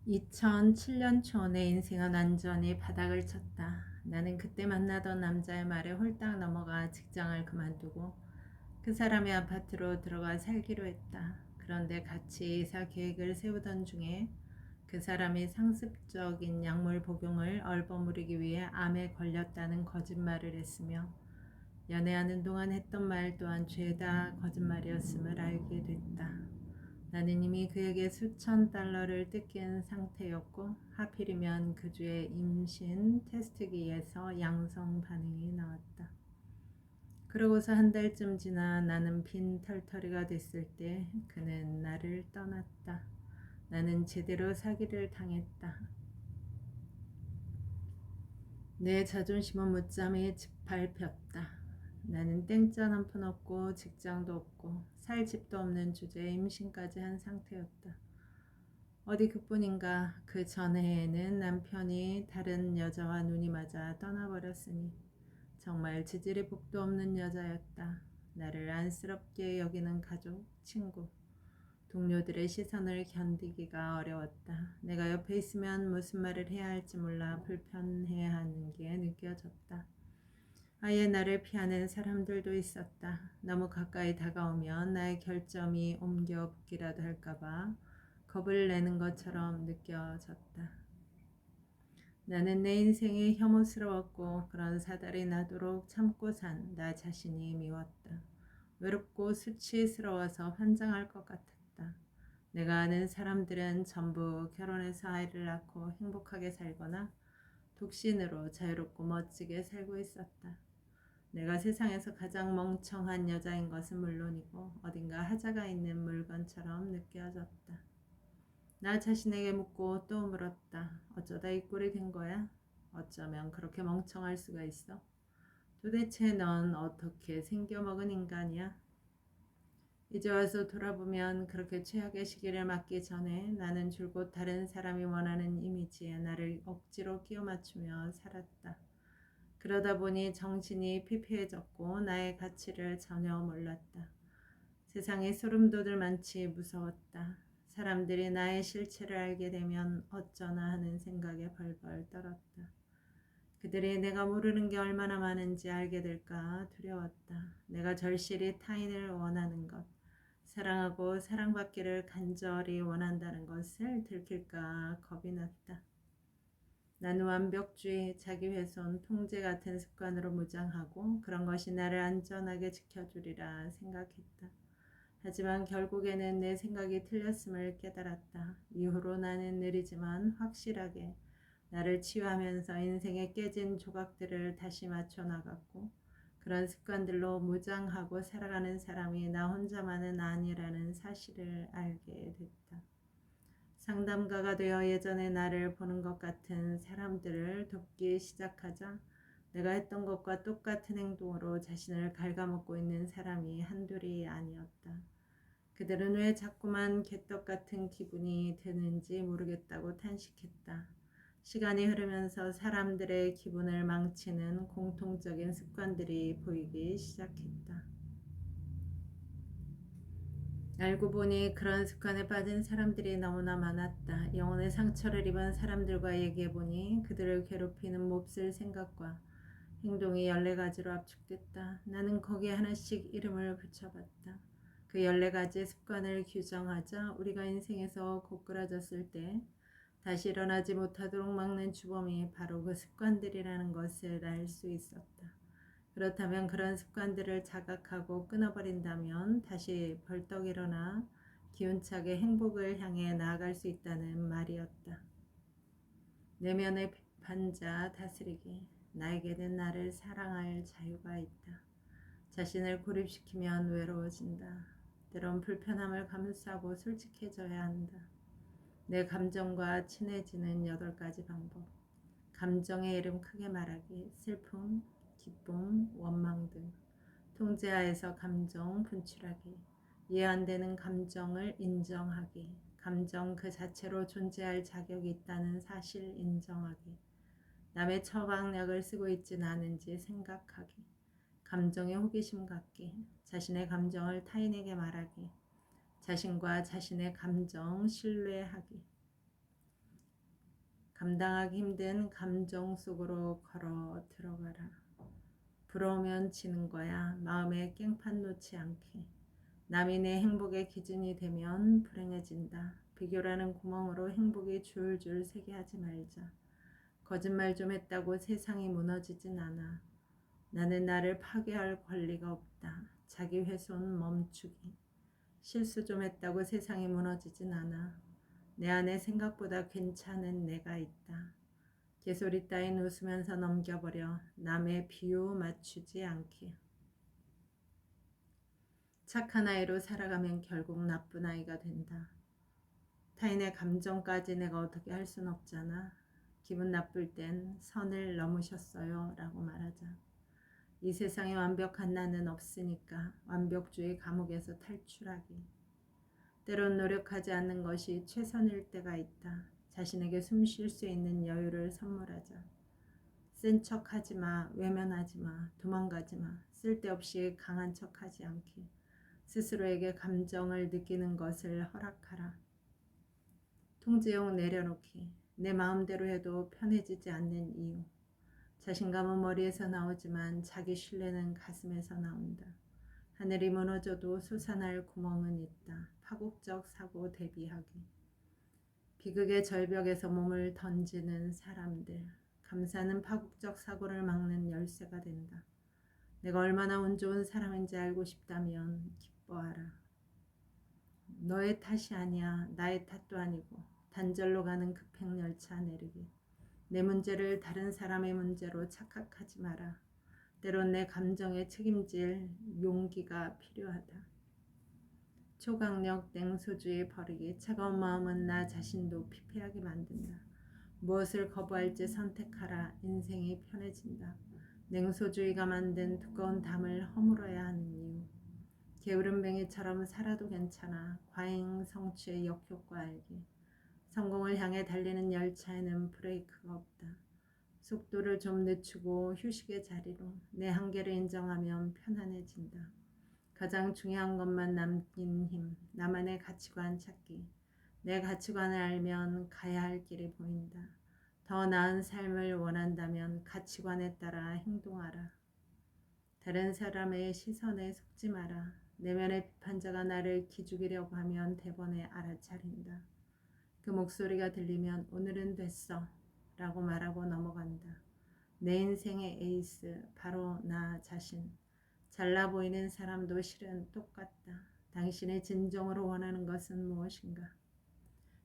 2007년 초 내 인생은 완전히 바닥을 쳤다. 나는 그때 만나던 남자의 말에 홀딱 넘어가 직장을 그만두고 그 사람의 아파트로 들어가 살기로 했다. 그런데 같이 이사 계획을 세우던 중에 그 사람이 상습적인 약물 복용을 얼버무리기 위해 암에 걸렸다는 거짓말을 했으며 연애하는 동안 했던 말 또한 죄다 거짓말이었음을 알게 됐다. 나는 이미 그에게 수천 달러를 뜯긴 상태였고 하필이면 그 주에 임신 테스트기에서 양성 반응이 나왔다. 그러고서 한 달쯤 지나 나는 빈털터리가 됐을 때 그는 나를 떠났다. 나는 제대로 사기를 당했다. 내 자존심은 무참히 짓밟혔다. 나는 땡짠 한 푼 없고 직장도 없고 살 집도 없는 주제에 임신까지 한 상태였다. 어디 그뿐인가 그 전해에는 남편이 다른 여자와 눈이 맞아 떠나버렸으니 정말 지질이 복도 없는 여자였다. 나를 안쓰럽게 여기는 가족, 친구, 동료들의 시선을 견디기가 어려웠다. 내가 옆에 있으면 무슨 말을 해야 할지 몰라 불편해하는 게 느껴졌다. 아예 나를 피하는 사람들도 있었다. 너무 가까이 다가오면 나의 결점이 옮겨 붙기라도 할까봐 겁을 내는 것처럼 느껴졌다. 나는 내 인생이 혐오스러웠고 그런 사달이 나도록 참고 산 나 자신이 미웠다. 외롭고 수치스러워서 환장할 것 같았다. 내가 아는 사람들은 전부 결혼해서 아이를 낳고 행복하게 살거나 독신으로 자유롭고 멋지게 살고 있었다. 내가 세상에서 가장 멍청한 여자인 것은 물론이고 어딘가 하자가 있는 물건처럼 느껴졌다. 나 자신에게 묻고 또 물었다. 어쩌다 이 꼴이 된 거야? 어쩌면 그렇게 멍청할 수가 있어? 도대체 넌 어떻게 생겨먹은 인간이야? 이제 와서 돌아보면 그렇게 최악의 시기를 맞기 전에 나는 줄곧 다른 사람이 원하는 이미지에 나를 억지로 끼워 맞추며 살았다. 그러다 보니 정신이 피폐해졌고 나의 가치를 전혀 몰랐다. 세상에 소름 돋을 만치 무서웠다. 사람들이 나의 실체를 알게 되면 어쩌나 하는 생각에 벌벌 떨었다. 그들이 내가 모르는 게 얼마나 많은지 알게 될까 두려웠다. 내가 절실히 타인을 원하는 것, 사랑하고 사랑받기를 간절히 원한다는 것을 들킬까 겁이 났다. 나는 완벽주의, 자기훼손, 통제 같은 습관으로 무장하고 그런 것이 나를 안전하게 지켜주리라 생각했다. 하지만 결국에는 내 생각이 틀렸음을 깨달았다. 이후로 나는 느리지만 확실하게 나를 치유하면서 인생의 깨진 조각들을 다시 맞춰 나갔고 그런 습관들로 무장하고 살아가는 사람이 나 혼자만은 아니라는 사실을 알게 됐다. 상담가가 되어 예전에 나를 보는 것 같은 사람들을 돕기 시작하자 내가 했던 것과 똑같은 행동으로 자신을 갉아먹고 있는 사람이 한둘이 아니었다. 그들은 왜 자꾸만 개떡 같은 기분이 드는지 모르겠다고 탄식했다. 시간이 흐르면서 사람들의 기분을 망치는 공통적인 습관들이 보이기 시작했다. 알고 보니 그런 습관에 빠진 사람들이 너무나 많았다. 영혼의 상처를 입은 사람들과 얘기해보니 그들을 괴롭히는 몹쓸 생각과 행동이 14가지로 압축됐다. 나는 거기에 하나씩 이름을 붙여봤다. 그 14가지 습관을 규정하자 우리가 인생에서 고꾸라졌을 때 다시 일어나지 못하도록 막는 주범이 바로 그 습관들이라는 것을 알 수 있었다. 그렇다면 그런 습관들을 자각하고 끊어버린다면 다시 벌떡 일어나 기운차게 행복을 향해 나아갈 수 있다는 말이었다. 내면의 비판자 다스리기. 나에게는 나를 사랑할 자유가 있다. 자신을 고립시키면 외로워진다. 때론 불편함을 감수하고 솔직해져야 한다. 내 감정과 친해지는 8가지 방법. 감정의 이름 크게 말하기. 슬픔, 기쁨, 원망 등. 통제하에서 감정 분출하기. 이해 안 되는 감정을 인정하기. 감정 그 자체로 존재할 자격이 있다는 사실 인정하기. 남의 처방약을 쓰고 있지는 않은지 생각하기. 감정에 호기심 갖기. 자신의 감정을 타인에게 말하기. 자신과 자신의 감정 신뢰하기. 감당하기 힘든 감정 속으로 걸어 들어가라. 부러우면 지는 거야. 마음에 깽판 놓지 않게. 남이 내 행복의 기준이 되면 불행해진다. 비교라는 구멍으로 행복이 줄줄 새게 하지 말자. 거짓말 좀 했다고 세상이 무너지진 않아. 나는 나를 파괴할 권리가 없다. 자기 훼손 멈추기. 실수 좀 했다고 세상이 무너지진 않아. 내 안에 생각보다 괜찮은 내가 있다. 개소리 따윈 웃으면서 넘겨버려. 남의 비유 맞추지 않게. 착한 아이로 살아가면 결국 나쁜 아이가 된다. 타인의 감정까지 내가 어떻게 할 순 없잖아. 기분 나쁠 땐 선을 넘으셨어요 라고 말하자. 이 세상에 완벽한 나는 없으니까 완벽주의 감옥에서 탈출하기. 때론 노력하지 않는 것이 최선일 때가 있다. 자신에게 숨 쉴 수 있는 여유를 선물하자. 센 척하지 마, 외면하지 마, 도망가지 마, 쓸데없이 강한 척하지 않게. 스스로에게 감정을 느끼는 것을 허락하라. 통제용 내려놓기. 내 마음대로 해도 편해지지 않는 이유. 자신감은 머리에서 나오지만 자기 신뢰는 가슴에서 나온다. 하늘이 무너져도 솟아날 구멍은 있다. 파국적 사고 대비하기. 비극의 절벽에서 몸을 던지는 사람들. 감사는 파국적 사고를 막는 열쇠가 된다. 내가 얼마나 운 좋은 사람인지 알고 싶다면 기뻐하라. 너의 탓이 아니야. 나의 탓도 아니고 단절로 가는 급행열차 내리기. 내 문제를 다른 사람의 문제로 착각하지 마라. 때론 내 감정에 책임질 용기가 필요하다. 초강력 냉소주의 버리기. 차가운 마음은 나 자신도 피폐하게 만든다. 무엇을 거부할지 선택하라. 인생이 편해진다. 냉소주의가 만든 두꺼운 담을 허물어야 하는 이유. 게으름뱅이처럼 살아도 괜찮아. 과잉 성취의 역효과 알기. 성공을 향해 달리는 열차에는 브레이크가 없다. 속도를 좀 늦추고 휴식의 자리로. 내 한계를 인정하면 편안해진다. 가장 중요한 것만 남긴 힘. 나만의 가치관 찾기. 내 가치관을 알면 가야 할 길이 보인다. 더 나은 삶을 원한다면 가치관에 따라 행동하라. 다른 사람의 시선에 속지 마라. 내면의 비판자가 나를 기죽이려고 하면 대번에 알아차린다. 그 목소리가 들리면 오늘은 됐어 라고 말하고 넘어간다. 내 인생의 에이스 바로 나 자신. 잘나 보이는 사람도 실은 똑같다. 당신의 진정으로 원하는 것은 무엇인가?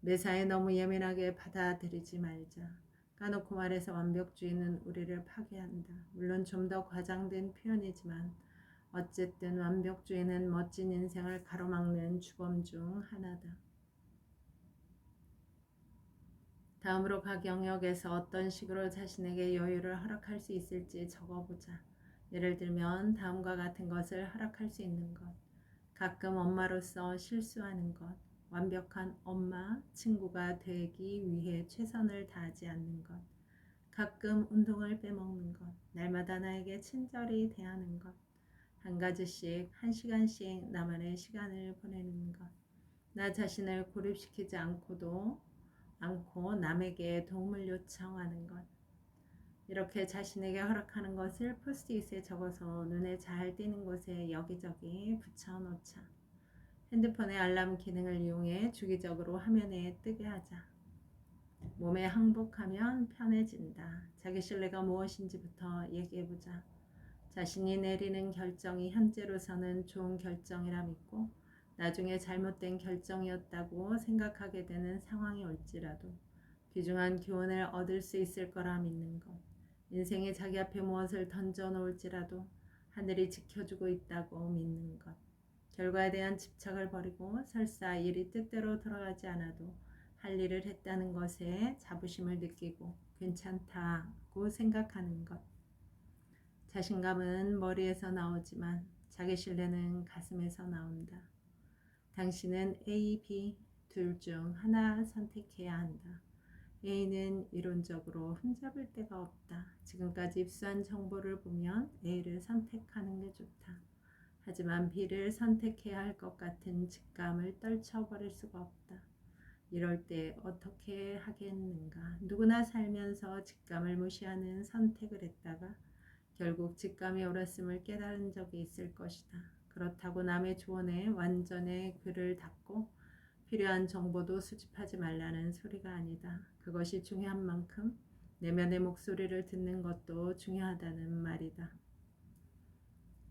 매사에 너무 예민하게 받아들이지 말자. 까놓고 말해서 완벽주의는 우리를 파괴한다. 물론 좀 더 과장된 표현이지만 어쨌든 완벽주의는 멋진 인생을 가로막는 주범 중 하나다. 다음으로 각 영역에서 어떤 식으로 자신에게 여유를 허락할 수 있을지 적어보자. 예를 들면 다음과 같은 것을 허락할 수 있는 것. 가끔 엄마로서 실수하는 것. 완벽한 엄마, 친구가 되기 위해 최선을 다하지 않는 것. 가끔 운동을 빼먹는 것. 날마다 나에게 친절히 대하는 것. 한 가지씩, 한 시간씩 나만의 시간을 보내는 것. 나 자신을 고립시키지 않고 남에게 도움을 요청하는 것. 이렇게 자신에게 허락하는 것을 포스트잇에 적어서 눈에 잘 띄는 곳에 여기저기 붙여놓자. 핸드폰의 알람 기능을 이용해 주기적으로 화면에 뜨게 하자. 몸에 항복하면 편해진다. 자기 신뢰가 무엇인지부터 얘기해보자. 자신이 내리는 결정이 현재로서는 좋은 결정이라 믿고 나중에 잘못된 결정이었다고 생각하게 되는 상황이 올지라도 귀중한 교훈을 얻을 수 있을 거라 믿는 것. 인생이 자기 앞에 무엇을 던져놓을지라도 하늘이 지켜주고 있다고 믿는 것. 결과에 대한 집착을 버리고 설사 일이 뜻대로 돌아가지 않아도 할 일을 했다는 것에 자부심을 느끼고 괜찮다고 생각하는 것. 자신감은 머리에서 나오지만 자기 신뢰는 가슴에서 나온다. 당신은 A, B 둘 중 하나 선택해야 한다. A는 이론적으로 흠잡을 데가 없다. 지금까지 입수한 정보를 보면 A를 선택하는 게 좋다. 하지만 B를 선택해야 할 것 같은 직감을 떨쳐버릴 수가 없다. 이럴 때 어떻게 하겠는가. 누구나 살면서 직감을 무시하는 선택을 했다가 결국 직감이 옳았음을 깨달은 적이 있을 것이다. 그렇다고 남의 조언에 완전히 귀를 닫고 필요한 정보도 수집하지 말라는 소리가 아니다. 그것이 중요한 만큼 내면의 목소리를 듣는 것도 중요하다는 말이다.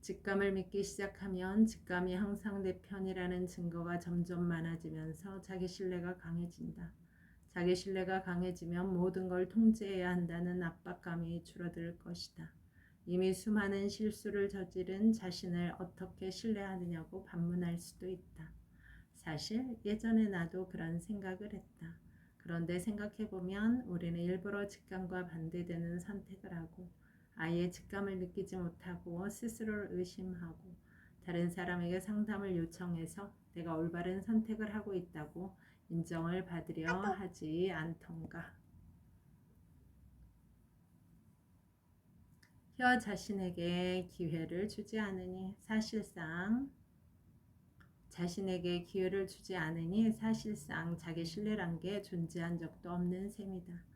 직감을 믿기 시작하면 직감이 항상 내 편이라는 증거가 점점 많아지면서 자기 신뢰가 강해진다. 자기 신뢰가 강해지면 모든 걸 통제해야 한다는 압박감이 줄어들 것이다. 이미 수많은 실수를 저지른 자신을 어떻게 신뢰하느냐고 반문할 수도 있다. 사실 예전에 나도 그런 생각을 했다. 그런데 생각해보면 우리는 일부러 직감과 반대되는 선택을 하고 아예 직감을 느끼지 못하고 스스로를 의심하고 다른 사람에게 상담을 요청해서 내가 올바른 선택을 하고 있다고 인정을 받으려 하지 않던가. 혀 자신에게 기회를 주지 않으니 사실상 자기 신뢰란 게 존재한 적도 없는 셈이다.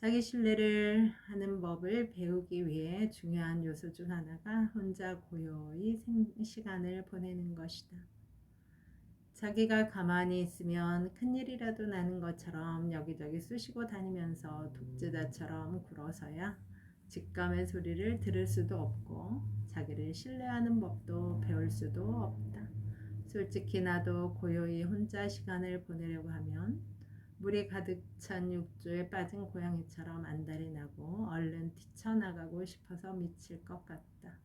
자기 신뢰를 하는 법을 배우기 위해 중요한 요소 중 하나가 혼자 고요히 시간을 보내는 것이다. 자기가 가만히 있으면 큰일이라도 나는 것처럼 여기저기 쑤시고 다니면서 독재자처럼 굴어서야 직감의 소리를 들을 수도 없고 자기를 신뢰하는 법도 배울 수도 없다. 솔직히 나도 고요히 혼자 시간을 보내려고 하면 물이 가득 찬 육조에 빠진 고양이처럼 안달이 나고 얼른 뛰쳐나가고 싶어서 미칠 것 같다.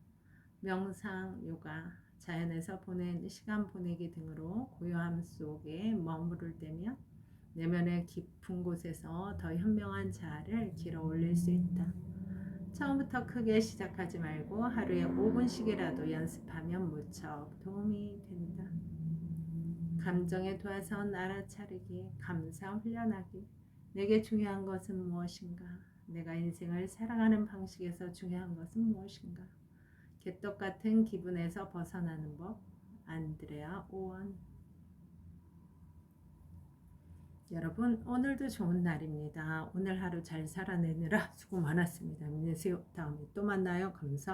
명상, 요가, 자연에서 시간 보내기 등으로 고요함 속에 머무를 때면 내면의 깊은 곳에서 더 현명한 자아를 길어 올릴 수 있다. 처음부터 크게 시작하지 말고 하루에 5분씩이라도 연습하면 무척 도움이 된다. 감정에 도와선 알아차리기, 감사 훈련하기. 내게 중요한 것은 무엇인가? 내가 인생을 살아가는 방식에서 중요한 것은 무엇인가? 개떡 같은 기분에서 벗어나는 법. 안드레아 오원. 여러분, 오늘도 좋은 날입니다. 오늘 하루 잘 살아내느라 수고 많았습니다. 힘내세요. 다음에 또 만나요. 감사합니다.